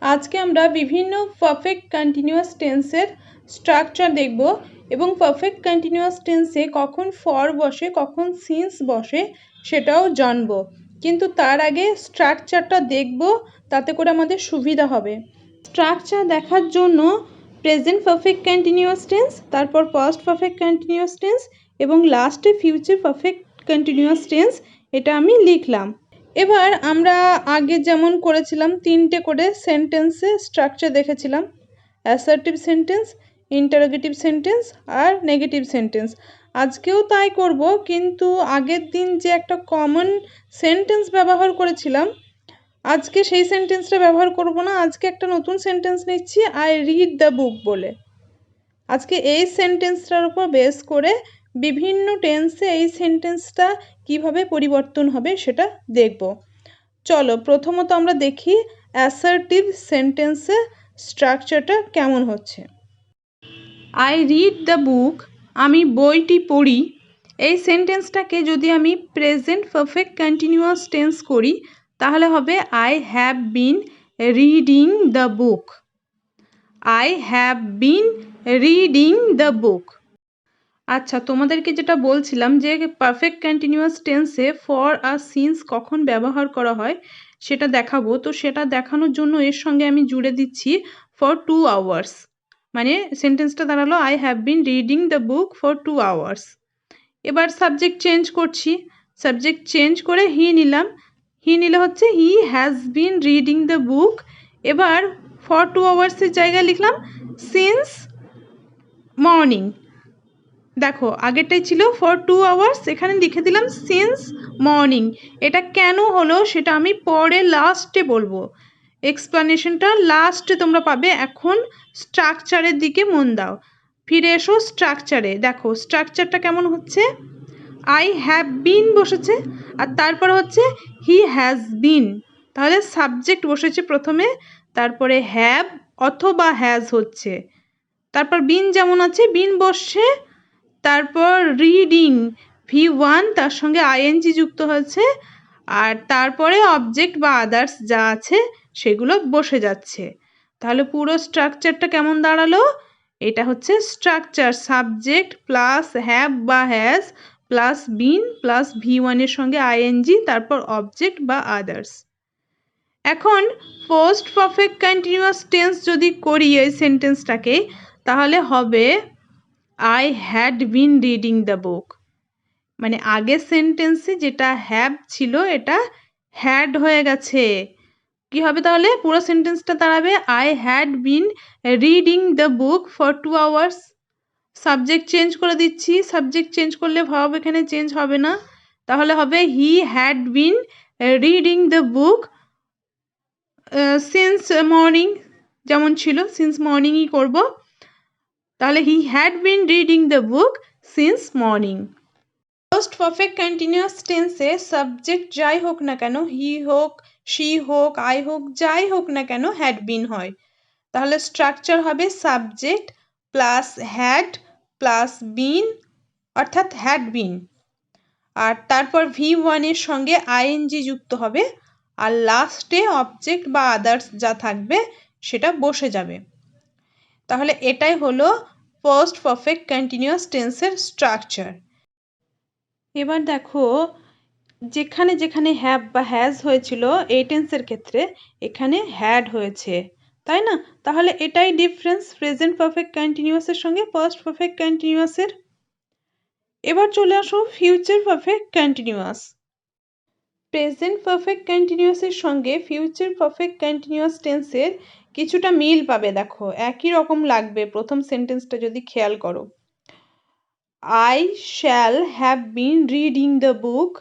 আজকে আমরা বিভিন্ন পারফেক্ট কন্টিনিউয়াস টেন্সের স্ট্রাকচার দেখব এবং পারফেক্ট কন্টিনিউয়াস টেন্সে কখন ফর বসে কখন সিন্স বসে সেটাও জানবো। কিন্তু তার আগে স্ট্রাকচারটা দেখব, তাতে করে আমাদের সুবিধা হবে। স্ট্রাকচার দেখার জন্য প্রেজেন্ট পারফেক্ট কন্টিনিউয়াস টেন্স, তারপর পাস্ট পারফেক্ট কন্টিনিউয়াস টেন্স এবং লাস্টে ফিউচার পারফেক্ট কন্টিনিউয়াস টেন্স এটা আমি লিখলাম। এবার আমরা আগে যেমন করেছিলাম তিনটে করে সেন্টেন্সে স্ট্রাকচার দেখেছিলাম, অ্যাসার্টিভ সেন্টেন্স, ইন্টারোগেটিভ সেন্টেন্স আর নেগেটিভ সেন্টেন্স। আজকেও তাই করব, কিন্তু আগের দিন যে একটা কমন সেন্টেন্স ব্যবহার করেছিলাম আজকে সেই সেন্টেন্সটা ব্যবহার করব না। আজকে একটা নতুন সেন্টেন্স নিচ্ছি, আই রিড দ্য বুক বলে। আজকে এই সেন্টেন্সটার উপর বেস করে বিভিন্ন টেন্সে এই সেন্টেন্সটা কিভাবে পরিবর্তন হবে সেটা দেখব। চলো প্রথমত আমরা দেখি অ্যাসার্টিভ সেন্টেন্সে স্ট্রাকচারটা কেমন হচ্ছে। আই রিড দ্য বুক, আমি বইটি পড়ি। এই সেন্টেন্সটাকে যদি আমি প্রেজেন্ট পারফেক্ট কন্টিনিউয়াস টেন্স করি তাহলে হবে I have been reading the book. I have been reading the book. আচ্ছা, তোমাদেরকে যেটা বলছিলাম যে পারফেক্ট কন্টিনিউয়াস টেন্সে ফর আর সিন্স কখন ব্যবহার করা হয় সেটা দেখাবো। তো সেটা দেখানোর জন্য এর সঙ্গে আমি জুড়ে দিচ্ছি ফর 2 আওয়ার্স। মানে সেন্টেন্সটা দাঁড়ালো I have been reading the book for 2 hours. এবার সাবজেক্ট চেঞ্জ করছি, সাবজেক্ট চেঞ্জ করে হি নিলাম। হি নিলে হচ্ছে he has been reading the বুক। এবার ফর 2 আওয়ার্সের জায়গায় লিখলাম সিন্স মর্নিং। দেখো আগেরটাই ছিল ফর 2 আওয়ার্স, এখানে লিখে দিলাম সিন্স মর্নিং। এটা কেন হলো সেটা আমি পরে লাস্টে বলবো, এক্সপ্লানেশনটা লাস্টে তোমরা পাবে। এখন স্ট্রাকচারের দিকে মন দাও, ফিরে এসো স্ট্রাকচারে। দেখো স্ট্রাকচারটা কেমন হচ্ছে, আই হ্যাভ বিন বসেছে আর তারপর হচ্ছে হি হ্যাজ বিন। তাহলে সাবজেক্ট বসেছে প্রথমে, তারপরে হ্যাভ অথবা হ্যাজ হচ্ছে, তারপর বিন যেমন আছে বিন বসছে, তারপর রিডিং V1 তার সঙ্গে আইএনজি যুক্ত হয়েছে, আর তারপরে অবজেক্ট বা আদার্স যা আছে সেগুলো বসে যাচ্ছে। তাহলে পুরো স্ট্রাকচারটা কেমন দাঁড়ালো, এটা হচ্ছে স্ট্রাকচার সাবজেক্ট প্লাস হ্যাভ বা has plus been plus V1 এর সঙ্গে আইএনজি, তারপর অবজেক্ট বা আদার্স। এখন পোস্ট পারফেক্ট কন্টিনিউয়াস টেন্স যদি করি এই সেন্টেন্সটাকে তাহলে হবে I had been reading the বুক। মানে আগের সেন্টেন্সে যেটা হ্যাভ ছিল এটা হ্যাড হয়ে গেছে। কি হবে তাহলে পুরো সেন্টেন্সটা দাঁড়াবে I had been reading the book for 2 hours. Subject change করে দিচ্ছি, সাবজেক্ট চেঞ্জ করলে ভাব এখানে চেঞ্জ হবে না, তাহলে হবে he had been reading the book since morning. যেমন ছিল সিন্স মর্নিংই করব, তাহলে he had been reading the book since morning. Post perfect continuous টেন্সে সাবজেক্ট যাই হোক না কেন, হি হোক শি হোক আই হোক যাই হোক না কেন হ্যাড বিন হয়। তাহলে স্ট্রাকচার হবে subject plus had plus been অর্থাৎ হ্যাড বিন, আর তারপর V1 এর সঙ্গে আইএনজি যুক্ত হবে, আর লাস্টে অবজেক্ট বা আদার্স যা থাকবে সেটা বসে যাবে। তাহলে এটাই হলো পোস্ট পারফেক্ট কন্টিনিউয়াস টেন্সের স্ট্রাকচার। এবার দেখো যেখানে যেখানে হ্যাভ বা হ্যাজ হয়েছিল এই টেন্সের ক্ষেত্রে এখানে হ্যাড হয়েছে, তাই না? তাহলে এটাই ডিফারেন্স প্রেজেন্ট পারফেক্ট কন্টিনিউয়াসের সঙ্গে পাস্ট পারফেক্ট কন্টিনিউয়াসের। এবার চলে আসো future perfect continuous. Present perfect কন্টিনিউয়াসের সঙ্গে ফিউচার পারফেক্ট কন্টিনিউয়াস টেন্সের কিছুটা মিল পাবে। দেখো একই রকম লাগবে প্রথম সেন্টেন্সটা যদি খেয়াল করো, I shall have been reading the book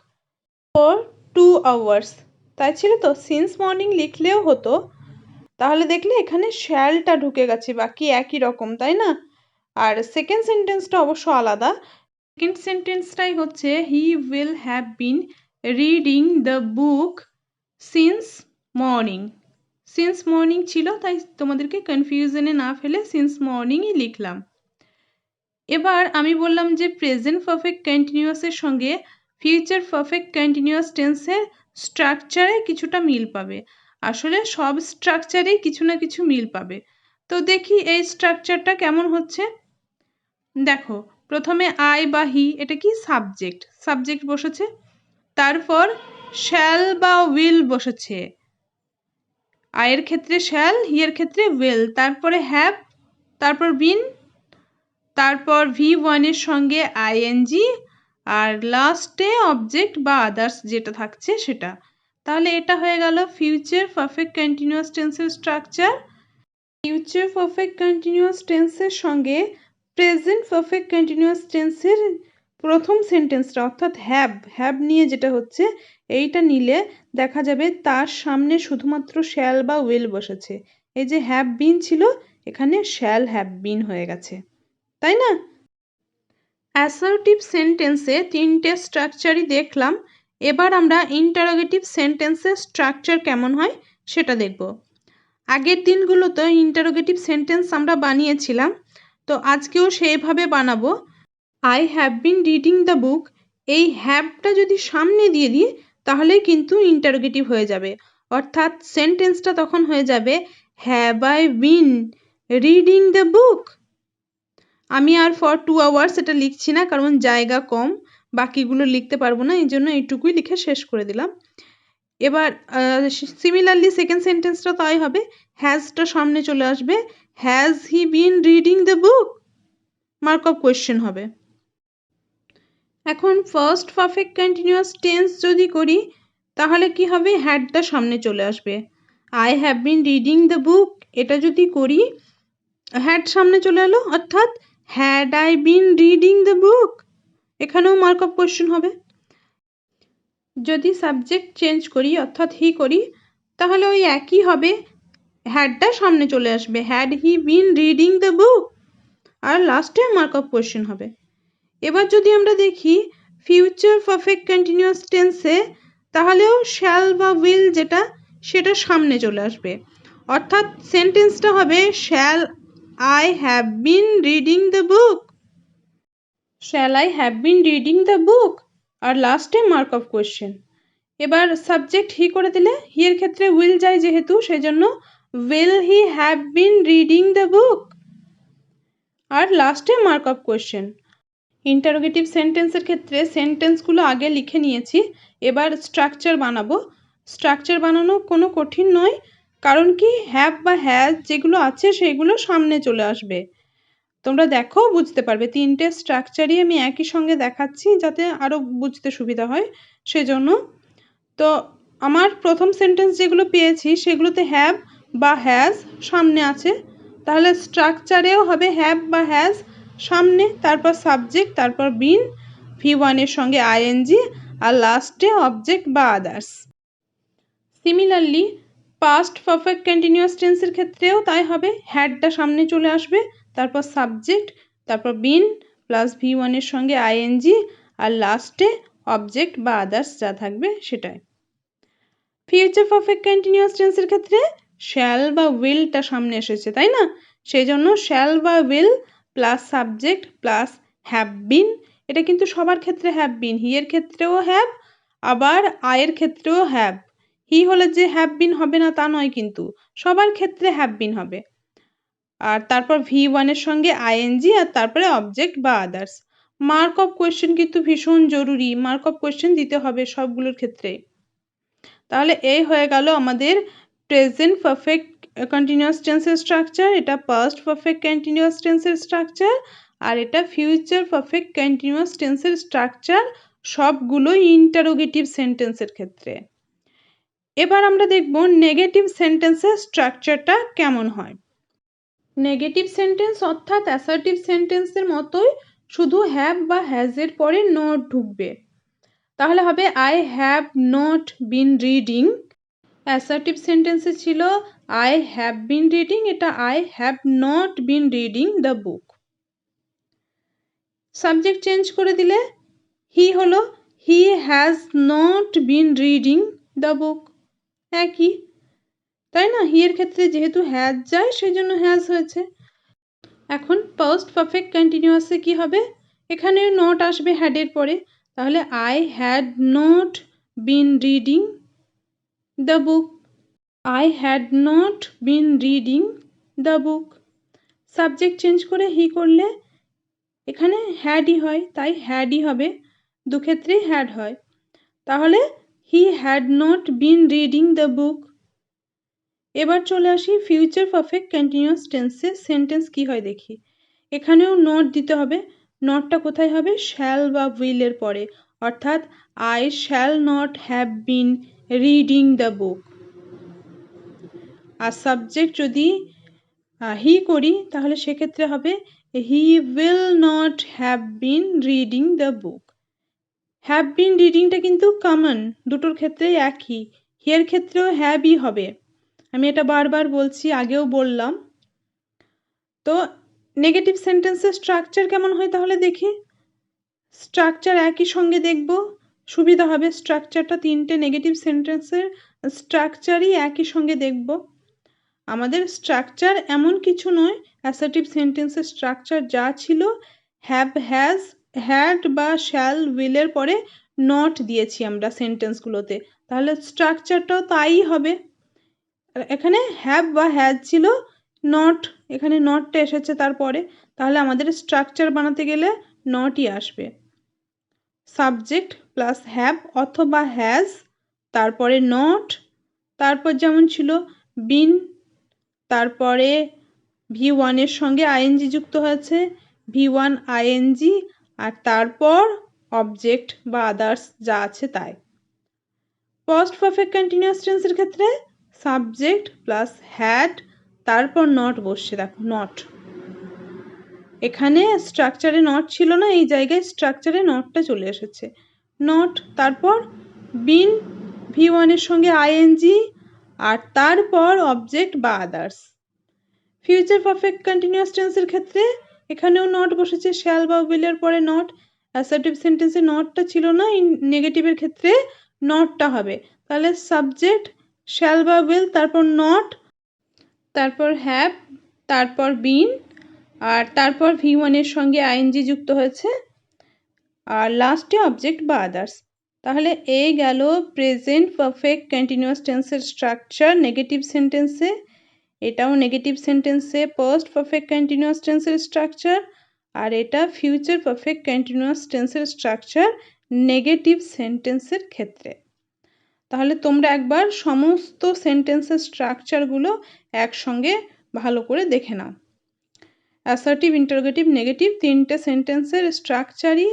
for 2 hours। তাই ছিল তো, সিন্স মর্নিং লিখলেও হতো, তাহলে দেখলে এখানে শ্যালটা ঢুকে গেছে, বাকি একই রকম তাই না? আর সেকেন্ড সেন্টেন্সটা অবশ্য আলাদা। সেকেন্ড সেন্টেন্সটাই হচ্ছে he will have been reading the book since morning. Since morning ছিল তাই তোমাদেরকে কনফিউশনে না ফেলে সিন্স মর্নিংই লিখলাম। এবার আমি বললাম যে প্রেজেন্ট পারফেক্ট কন্টিনিউয়াসের সঙ্গে ফিউচার পারফেক্ট কন্টিনিউয়াস টেন্সের স্ট্রাকচারে কিছুটা মিল পাবে। আসলে সব স্ট্রাকচারেই কিছু না কিছু মিল পাবে। তো দেখি এই স্ট্রাকচারটা কেমন হচ্ছে। দেখো, প্রথমে আই বা হি, এটা কি সাবজেক্ট, সাবজেক্ট বসেছে। তারপর শ্যাল বা উইল বসেছে। আয়ের ক্ষেত্রে শ্যাল, হি এর ক্ষেত্রে উইল, তারপরে হ্যাভ, তারপর বিন, তারপর V1 এর সঙ্গে আইএনজি, আর লাস্টে অবজেক্ট বা আদার্স যেটা থাকছে সেটা। তাহলে এটা হয়ে গেল ফিউচার পারফেক্ট কন্টিনিউয়াস টেন্সের স্ট্রাকচার। ফিউচার পারফেক্ট কন্টিনিউয়াস টেন্সের সঙ্গে প্রেজেন্ট পারফেক্ট কন্টিনিউয়াস টেন্সের প্রথম সেন্টেন্সটা অর্থাৎ হ্যাভ নিয়ে যেটা হচ্ছে, এইটা নিলে দেখা যাবে তার সামনে শুধুমাত্র শ্যাল বা উইল বসেছে। এই যে হ্যাভ বিন ছিল, এখানে শ্যাল হ্যাভ বিন হয়ে গেছে, তাই না? অ্যাসার্টিভ সেন্টেন্সে তিনটে স্ট্রাকচারই দেখলাম। এবার আমরা ইন্টারোগেটিভ সেন্টেন্সের স্ট্রাকচার কেমন হয় সেটা দেখব। আগের দিনগুলোতে ইন্টারোগেটিভ সেন্টেন্স আমরা বানিয়েছিলাম, তো আজকেও সেইভাবে বানাবো। I have been reading the বুক, এই হ্যাভটা যদি সামনে দিয়ে দিই তাহলে কিন্তু ইন্টারোগেটিভ হয়ে যাবে, অর্থাৎ সেন্টেন্সটা তখন হয়ে যাবে have I been reading the বুক। আমি আর ফর 2 আওয়ার্স এটা লিখছি না, কারণ জায়গা কম, বাকিগুলো লিখতে পারবো না, এই জন্য এইটুকুই লিখে শেষ করে দিলাম। এবার সিমিলারলি সেকেন্ড সেন্টেন্সটা তাই হবে, হ্যাজটা সামনে চলে আসবে, has he been reading the book, mark of question হবে। এখন ফার্স্ট পারফেক্ট কন্টিনিউয়াস টেন্স যদি করি তাহলে কি হবে, হ্যাডটা সামনে চলে আসবে। I have been reading the বুক, এটা যদি করি হ্যাড সামনে চলে এলো, অর্থাৎ had I been reading the বুক, এখানেও মার্ক অফ কোয়েশ্চেন হবে। যদি সাবজেক্ট চেঞ্জ করি অর্থাৎ হি করি তাহলে ওই একই হবে, হ্যাডটা সামনে চলে আসবে, had he been reading the book, আর লাস্টে মার্ক অফ কোয়েশ্চেন হবে। এবার যদি আমরা দেখি ফিউচার পারফেক্ট কন্টিনিউয়াস টেন্সে, তাহলেও শ্যাল বা উইল যেটা সেটা সামনে চলে আসবে, অর্থাৎ সেন্টেন্সটা হবে shall I have been reading the book, shall I have been reading the book, আর লাস্টে মার্ক অফ কোয়েশ্চেন। এবার সাবজেক্ট হি করে দিলে, হি এর ক্ষেত্রে উইল যায় যেহেতু, সেজন্য will he have been reading the book, আর লাস্টে মার্ক অফ কোয়েশ্চেন। ইন্টারোগেটিভ সেন্টেন্সের ক্ষেত্রে সেন্টেন্সগুলো আগে লিখে নিয়েছি, এবার স্ট্রাকচার বানাবো। স্ট্রাকচার বানানো কোনো কঠিন নয়, কারণ কি হ্যাভ বা হ্যাজ যেগুলো আছে সেগুলো সামনে চলে আসবে। তোমরা দেখো বুঝতে পারবে, তিনটে স্ট্রাকচারই আমি একই সঙ্গে দেখাচ্ছি যাতে আরও বুঝতে সুবিধা হয় সেজন্য। তো আমার প্রথম সেন্টেন্স যেগুলো পেয়েছি সেগুলোতে হ্যাভ বা হ্যাজ সামনে আছে, তাহলে স্ট্রাকচারেও হবে হ্যাভ বা হ্যাজ সামনে, তারপর সাবজেক্ট, তারপর বিন, V1 এর সঙ্গে আইএনজি, আর লাস্টে অবজেক্ট বা others. Similarly past perfect continuous টেন্সের ক্ষেত্রেও তাই হবে, হ্যাডটা সামনে চলে আসবে, তারপর সাবজেক্ট, তারপর বিন প্লাস V1 এর সঙ্গে আইএনজি, আর লাস্টে অবজেক্ট বা আদার্স যা থাকবে সেটাই। ফিউচার পারফেক্ট কন্টিনিউয়াস টেন্সের ক্ষেত্রে শ্যাল বা উইলটা সামনে এসেছে, তাই না? সেই জন্য শ্যাল বা will plus subject plus have been, এটা কিন্তু সবার ক্ষেত্রে হ্যাভ বিন, হি এর ক্ষেত্রেও হ্যাভ, আবার আয়ের ক্ষেত্রেও হ্যাভ। হি হলে যে হ্যাভ বিন হবে না তা নয়, কিন্তু সবার ক্ষেত্রে হ্যাভ বিন হবে। আর তারপর V1 এর সঙ্গে আইএনজি, আর তারপরে অবজেক্ট বা আদার্স। মার্ক অফ কোয়েশ্চেন কিন্তু ভীষণ জরুরি, মার্ক অফ কোয়েশ্চেন দিতে হবে সবগুলোর ক্ষেত্রে। তাহলে এই হয়ে গেল আমাদের প্রেজেন্ট পারফেক্ট কন্টিনিউয়াস টেন্সের স্ট্রাকচার, এটা পাস্ট পারফেক্ট কন্টিনিউয়াস টেন্সের স্ট্রাকচার, আর এটা ফিউচার পারফেক্ট কন্টিনিউয়াস টেন্সের স্ট্রাকচার, সবগুলোই ইন্টারোগেটিভ সেন্টেন্সের ক্ষেত্রে। এবার আমরা দেখব নেগেটিভ সেন্টেন্সের স্ট্রাকচারটা কেমন হয়। নেগেটিভ সেন্টেন্স অর্থাৎ অ্যাসার্টিভ সেন্টেন্সের মতোই, শুধু হ্যাভ বা হ্যাজের পরে নট ঢুকবে। তাহলে হবে I have not been reading, assertive সেন্টেন্সে ছিল আই হ্যাভ বিন রিডিং, এটা I have not been reading the book. Subject change করে দিলে হি হলো he has not been reading the বুক, একই, তাই না? হি এর ক্ষেত্রে যেহেতু হ্যাজ যায় সেই জন্য হ্যাজ হয়েছে। এখন পাস্ট পারফেক্ট কন্টিনিউয়াসে কি হবে, এখানে নট আসবে হ্যাডের পরে, তাহলে I had not been reading the book. I had not been reading the book. Subject change করে হি করলে এখানে হ্যাডই হয়, তাই হ্যাডই হবে, দুক্ষেত্রেই হ্যাড হয়। তাহলে he had not been reading the বুক। এবার চলে আসি ফিউচার পারফেক্ট কন্টিনিউয়াস টেন্সে সেন্টেন্স কি হয় দেখি। এখানেও নট দিতে হবে। নটটা কোথায় হবে? শ্যাল বা উইলের পরে, অর্থাৎ I shall not have been reading the book. আর সাবজেক্ট যদি হি করি তাহলে সেক্ষেত্রে হবে he will not have been reading the book. Have been রিডিংটা কিন্তু কমন, দুটোর ক্ষেত্রেই একই, হিয়ার ক্ষেত্রেও হ্যাভই হবে। আমি এটা বারবার বলছি, আগেও বললাম। তো নেগেটিভ সেন্টেন্সের স্ট্রাকচার কেমন হয় তাহলে দেখি। স্ট্রাকচার একই সঙ্গে দেখব, সুবিধা হবে। স্ট্রাকচারটা তিনটে নেগেটিভ সেন্টেন্সের স্ট্রাকচারই একই সঙ্গে দেখব। আমাদের স্ট্রাকচার এমন কিছু নয়, অ্যাসার্টিভ সেন্টেন্সের স্ট্রাকচার যা ছিল হ্যাভ, হ্যাজ, হ্যাড বা শ্যাল, উইলের পরে নট দিয়েছি আমরা সেন্টেন্সগুলোতে, তাহলে স্ট্রাকচারটাও তাই হবে। এখানে হ্যাভ বা হ্যাজ ছিল, নট, এখানে নটটা এসেছে তারপরে, তাহলে আমাদের স্ট্রাকচার বানাতে গেলে নটই আসবে। সাবজেক্ট প্লাস হ্যাভ অথবা হ্যাজ, তারপরে নট, তারপর যেমন ছিল বিন, তারপরে V1 এর সঙ্গে আইএনজি যুক্ত হয়েছে, V1 আইএনজি, আর তারপর অবজেক্ট বা আদার্স যা আছে তাই। পাস্ট পারফেক্ট কন্টিনিউয়াস টেন্সের ক্ষেত্রে সাবজেক্ট প্লাস হ্যাড, তারপর নট বসছে, দেখো নট। এখানে স্ট্রাকচারে নট ছিল না, এই জায়গায় স্ট্রাকচারে নটটা চলে এসেছে। নট, তারপর বিন, V1 এর সঙ্গে আইএনজি, আর তারপর অবজেক্ট বা আদার্স। ফিউচার পারফেক্ট কন্টিনিউয়াস টেন্সের ক্ষেত্রে এখানেও নট বসেছে, শ্যাল বা উইলের পরে নট। অ্যাসার্টিভ সেন্টেন্সে নটটা ছিল না, নেগেটিভের ক্ষেত্রে নটটা হবে। তাহলে সাবজেক্ট শ্যাল বা উইল, তারপর নট, তারপর হ্যাভ, তারপর বিন, আর তারপর V1 এর সঙ্গে আইএনজি যুক্ত হয়েছে, আর লাস্টে অবজেক্ট বা আদার্স। তাহলে এই গেল প্রেজেন্ট পারফেক্ট কন্টিনিউয়াস টেন্সের স্ট্রাকচার নেগেটিভ সেন্টেন্সে। এটাও নেগেটিভ সেন্টেন্সে পাস্ট পারফেক্ট কন্টিনিউয়াস টেন্সের স্ট্রাকচার, আর এটা ফিউচার পারফেক্ট কন্টিনিউয়াস টেন্সের স্ট্রাকচার নেগেটিভ সেন্টেন্সের ক্ষেত্রে। তাহলে তোমরা একবার সমস্ত সেন্টেন্সের স্ট্রাকচারগুলো একসঙ্গে ভালো করে দেখে নাও। অ্যাসার্টিভ, ইন্টারোগেটিভ, নেগেটিভ তিনটে সেন্টেন্সের স্ট্রাকচারই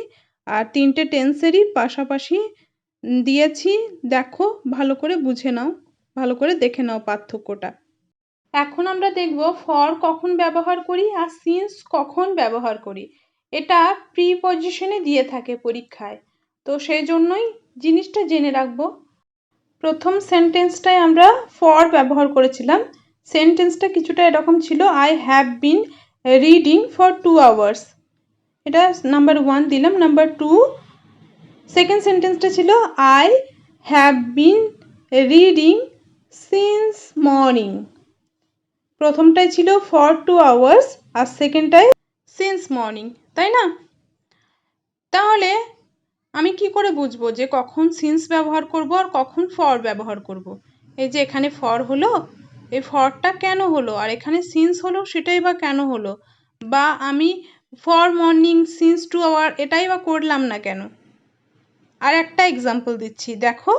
আর তিনটে টেন্সেরই পাশাপাশি দিয়েছি, দেখো ভালো করে বুঝে নাও, ভালো করে দেখে নাও পার্থক্যটা। এখন আমরা দেখব ফর কখন ব্যবহার করি আর সিন্স কখন ব্যবহার করি। এটা প্রিপজিশনে দিয়ে থাকে পরীক্ষায়, তো সেই জন্যই জিনিসটা জেনে রাখবো। প্রথম সেন্টেন্সটায় আমরা ফর ব্যবহার করেছিলাম। সেন্টেন্সটা কিছুটা এরকম ছিল, I have been reading for 2 hours। এটা নাম্বার 1 দিলাম। নাম্বার 2 সেকেন্ড সেন্টেন্সটা ছিল I have been reading since morning. প্রথমটাই ছিল ফর 2 hours আর সেকেন্ডটাই সিন্স মর্নিং, তাই না? তাহলে আমি কি করে বুঝবো যে কখন সিন্স ব্যবহার করব আর কখন ফর ব্যবহার করব? এই যে এখানে ফর হলো, এই ফরটা কেন হলো, আর এখানে সিন্স হলো সেটাই বা কেন হলো, বা আমি ফর মর্নিং সিন্স 2 hour এটাই বা করলাম না কেন? আর একটা এক্সাম্পল দিচ্ছি, দেখো।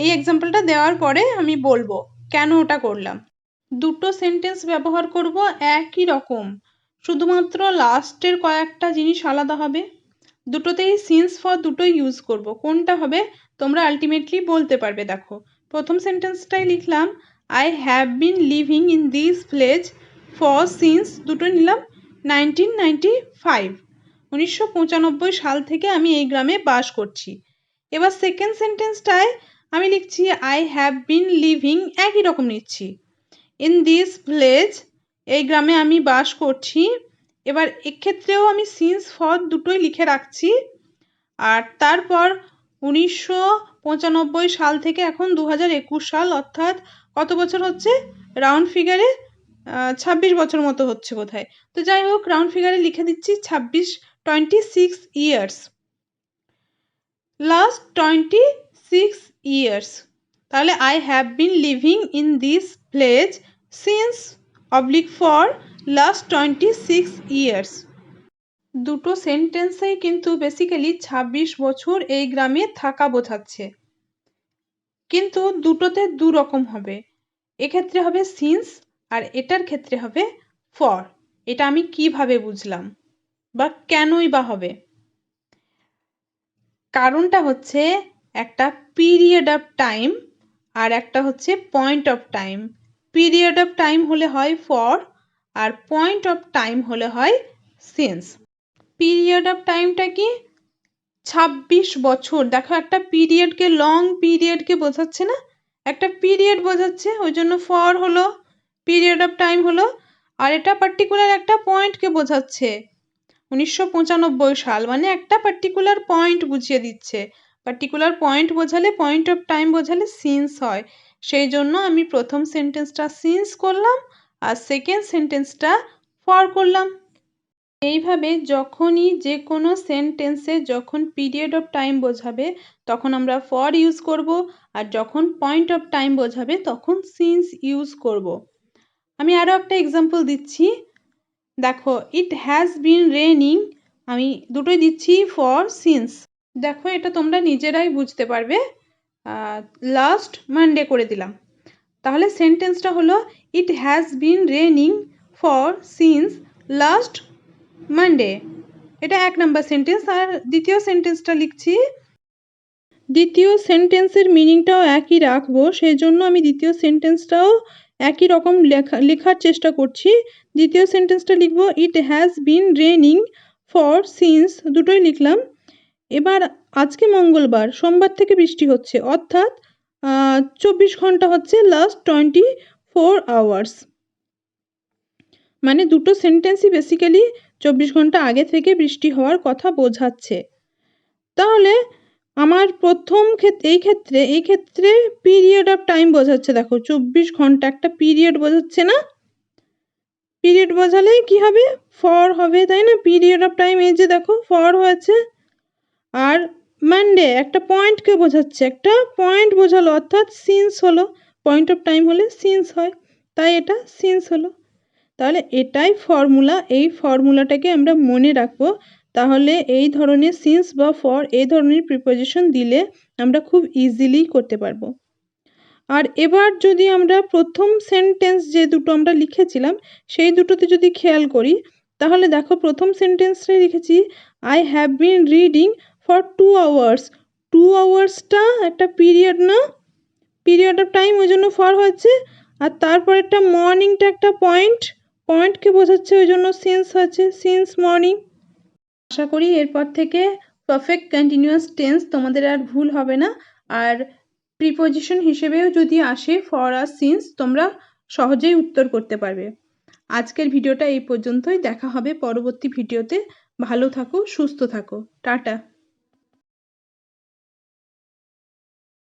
এই এক্সাম্পলটা দেওয়ার পরে আমি বলবো কেন ওটা করলাম। দুটো সেন্টেন্স ব্যবহার করব একই রকম, শুধুমাত্র লাস্টের কয়েকটা জিনিস আলাদা হবে। দুটোতেই সিন্স ফর দুটোই ইউজ করব, কোনটা হবে তোমরা আলটিমেটলি বলতে পারবে। দেখো প্রথম সেন্টেন্সটাই লিখলাম I have been living in this village for since, দুটো নিলাম 1995, 1995 সাল থেকে আমি এই গ্রামে বাস করছি। এবার সেকেন্ড সেন্টেন্সটায় আমি লিখছি আই হ্যাভ বিন লিভিং, একই রকম নিচ্ছি, ইন দিস ভিলেজ, এই গ্রামে আমি বাস করছি। এবার এক্ষেত্রেও আমি সিন্স ফর দুটোই লিখে রাখছি, আর তারপর 1995 সাল থেকে এখন 2021 সাল, অর্থাৎ কত বছর হচ্ছে, রাউন্ড ফিগারে 26 বছর মতো হচ্ছে বোধহয়। তো যাই হোক রাউন্ড ফিগারে লিখে দিচ্ছি 26 ইয়ার্স, লাস্ট 26 ইয়ার্স। তাহলে I have been living in this place since oblique for last 26 years. দুটো সেন্টেন্সেই কিন্তু বেসিক্যালি 26 বছর এই গ্রামে থাকা বোঝাচ্ছে, কিন্তু দুটোতে দু রকম হবে। এক্ষেত্রে হবে সিন্স আর এটার ক্ষেত্রে হবে ফর। এটা আমি কিভাবে বুঝলাম বা কেনই বা হবে? কারণটা হচ্ছে একটা পিরিয়ড অফ টাইম আর একটা হচ্ছে point of time. Period of time হলে হয় ফর আর পয়েন্ট অফ টাইম হলে হয় সিন্স। পিরিয়ড অফ টাইমটা কি? 26 বছর। দেখো একটা পিরিয়ডকে, লং পিরিয়ডকে বোঝাচ্ছে না, একটা পিরিয়ড বোঝাচ্ছে, ওই জন্য ফর হলো, পিরিয়ড অফ টাইম হলো। আর এটা পার্টিকুলার একটা পয়েন্টকে বোঝাচ্ছে, 1995 সাল, মানে একটা পার্টিকুলার পয়েন্ট বুঝিয়ে দিচ্ছে। পার্টিকুলার পয়েন্ট বোঝালে, পয়েন্ট অফ টাইম বোঝালে সিন্স হয়। সেই জন্য আমি প্রথম সেন্টেন্সটা সিন্স করলাম আর সেকেন্ড সেন্টেন্সটা ফর করলাম। এইভাবে যখনই যে কোনো সেন্টেন্সে যখন পিরিয়ড অফ টাইম বোঝাবে তখন আমরা ফর ইউজ করব, আর যখন পয়েন্ট অফ টাইম বোঝাবে তখন সিন্স ইউজ করব। আমি আরও একটা এক্সাম্পল দিচ্ছি। দেখো, ইট হ্যাজ বিন রেইনিং, আমি দুটোই দিচ্ছি ফর সিন্স। দেখো, এটা তোমরা নিজেরাই বুঝতে পারবে। লাস্ট মানডে করে দিলাম, তাহলে সেন্টেন্সটা হলো it has been raining for since last Monday. এটা 1 নাম্বার সেন্টেন্স। আর দ্বিতীয় সেন্টেন্সটা লিখছি, দ্বিতীয় সেন্টেন্সের মিনিংটাও একই রাখবো, সেই জন্য আমি দ্বিতীয় সেন্টেন্সটাও একই রকম লেখার চেষ্টা করছি। দ্বিতীয় সেন্টেন্সটা লিখব it has been raining for since, দুটোই লিখলাম। এবার আজকে মঙ্গলবার, সোমবার থেকে বৃষ্টি হচ্ছে, অর্থাৎ 24 ঘন্টা হচ্ছে লাস্ট 24 আওয়ার্স। মানে দুটো সেন্টেন্সই বেসিক্যালি 24 ঘন্টা আগে থেকে বৃষ্টি হওয়ার কথা বোঝাচ্ছে। তাহলে আমার এই ক্ষেত্রে পিরিয়ড অফ টাইম বোঝাচ্ছে। দেখো, 24 ঘন্টা একটা পিরিয়ড বোঝাচ্ছে না? পিরিয়ড বোঝালে কি হবে? ফর হবে, তাই না? পিরিয়ড অফ টাইম, এই যে দেখো ফর হয়েছে। আর মানডে একটা পয়েন্টকে বোঝাচ্ছে, একটা পয়েন্ট বোঝালো, অর্থাৎ সিন্স হলো। পয়েন্ট অফ টাইম হলে সিন্স হয়, তাই এটা সিন্স হলো। তাহলে এটাই ফর্মুলা। এই ফর্মুলাটাকে আমরা মনে রাখবো। তাহলে এই ধরনের সিন্স বা ফর, এই ধরনের প্রিপোজিশন দিলে আমরা খুব ইজিলি করতে পারবো। আর এবার যদি আমরা প্রথম সেন্টেন্স যে দুটো আমরা লিখেছিলাম সেই দুটোতে যদি খেয়াল করি, তাহলে দেখো প্রথম সেন্টেন্সটাই লিখেছি I have been reading for 2 hours. 2 আওয়ার্সটা একটা পিরিয়ড না? পিরিয়ড অফ টাইম, ওই জন্য ফর হয়েছে। আর তারপর একটা মর্নিংটা একটা পয়েন্টকে বোঝাচ্ছে, ওই জন্য সিন্স হয়েছে, সিন্স মর্নিং। আশা করি এরপর থেকে পারফেক্ট কন্টিনিউয়াস টেন্স তোমাদের আর ভুল হবে না। আর প্রিপোজিশন হিসেবেও যদি আসে ফর আর সিন্স, তোমরা সহজেই উত্তর করতে পারবে। আজকের ভিডিওটা এই পর্যন্তই। দেখা হবে পরবর্তী ভিডিওতে। ভালো থাকো, সুস্থ থাকো, টাটা।